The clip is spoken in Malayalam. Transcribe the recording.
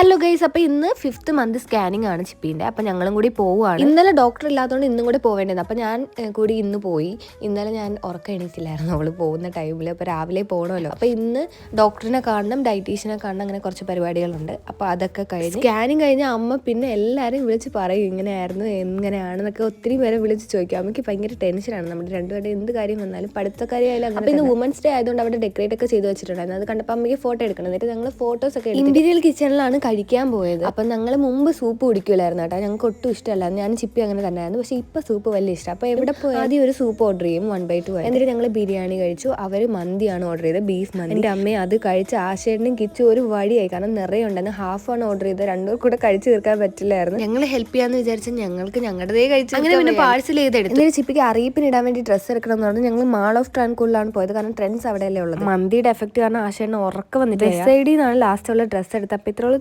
ഹലോ ഗൈസ്, അപ്പോൾ ഇന്ന് 5th മന്ത് സ്കാനിങ് ആണ് ചിപ്പീൻ്റെ. അപ്പോൾ ഞങ്ങളും കൂടി പോവുകയാണ്. ഇന്നലെ ഡോക്ടർ ഇല്ലാത്തതുകൊണ്ട് ഇന്നും കൂടി പോവേണ്ടത്. അപ്പോൾ ഞാൻ കൂടി ഇന്ന് പോയി. ഇന്നലെ ഞാൻ ഉറക്കം എണീറ്റില്ലായിരുന്നു അവൾ പോകുന്ന ടൈമിൽ. അപ്പോൾ രാവിലെ പോകണമല്ലോ. അപ്പോൾ ഇന്ന് ഡോക്ടറിനെ കാണണം, ഡയറ്റീഷ്യനെ കാണണം, അങ്ങനെ കുറച്ച് പരിപാടികളുണ്ട്. അപ്പോൾ അതൊക്കെ കഴിഞ്ഞ് സ്കാനിങ് കഴിഞ്ഞ അമ്മ പിന്നെ എല്ലാവരും വിളിച്ച് പറയും ഇങ്ങനെയായിരുന്നു എങ്ങനെയാണെന്നൊക്കെ ഒത്തിരി പേരെ വിളിച്ച് ചോദിക്കും. അമ്മയ്ക്ക് ഭയങ്കര ടെൻഷനാണ്. നമ്മുടെ രണ്ടുപേരുടെ എന്ത് കാര്യം വന്നാലും പഠിത്തക്കാരിയായാലും അങ്ങനെ. അപ്പോൾ ഇന്ന് വുമൻസ് ഡേ ആയതുകൊണ്ട് അവിടെ ഡെക്കറേറ്റ് ഒക്കെ ചെയ്ത് വെച്ചിട്ടുണ്ടായിരുന്നു. അത് കണ്ടപ്പോൾ അമ്മയ്ക്ക് ഫോട്ടോ എടുക്കണം. എന്നിട്ട് ഞങ്ങൾ ഫോട്ടോസൊക്കെ ഇന്റീരിയൽ കിച്ചണിലാണ് കഴിക്കാൻ പോയത്. അപ്പം ഞങ്ങൾ മുമ്പ് സൂപ്പ് കുടിക്കില്ലായിരുന്നു കേട്ടോ. ഞങ്ങൾക്ക് ഒട്ടും ഇഷ്ടമല്ലായിരുന്നു. ഞാൻ ചിപ്പി അങ്ങനെ തന്നെയായിരുന്നു. പക്ഷേ ഇപ്പോൾ സൂപ്പ് വലിയ ഇഷ്ടം. അപ്പോൾ എവിടെ പോയി ആദ്യം ഒരു സൂപ്പ് ഓർഡർ ചെയ്യും 1/2. എന്നിട്ട് ഞങ്ങൾ ബിരിയാണി കഴിച്ചു. അവർ മന്തിയാണ് ഓർഡർ ചെയ്തത്, ബീഫ് മന്തി. എൻ്റെ അമ്മയെ അത് കഴിച്ച് ആശേട്ടനും കിച്ചു ഒരു വഴിയായി. കാരണം നിറയെ ഉണ്ടായിരുന്നു. ഹാഫാണ് ഓർഡർ ചെയ്തത്. രണ്ടുപേർ കൂടെ കഴിച്ച് തീർക്കാൻ പറ്റില്ലായിരുന്നു. ഞങ്ങൾ ഹെൽപ്പ് ചെയ്യാന്ന് വിചാരിച്ചാൽ ഞങ്ങൾക്ക് ഞങ്ങളുടേതേ കഴിച്ചു. അങ്ങനെ പിന്നെ പാഴ്സൽ ചെയ്തെടുത്തു. എന്നിട്ട് ചിപ്പിക്ക് അറിയിപ്പിന് ഇടാൻ വേണ്ടി ഡ്രസ്സ് എടുക്കണം എന്ന് പറഞ്ഞാൽ ഞങ്ങൾ മാൾ ഓഫ് ട്രാൻകൂളിലാണ് പോയത്. കാരണം ട്രെൻഡ്സ് അവിടെയല്ലേ ഉള്ളത്. മന്തിയുടെ എഫക്റ്റ് കാരണം ആശേട്ടന് ഉറക്കം വന്നിട്ട് SID നിന്നാണ് ലാസ്റ്റ് ഉള്ള ഡ്രസ്സ് എടുത്തത്. അപ്പോൾ ഇത്രയുള്ള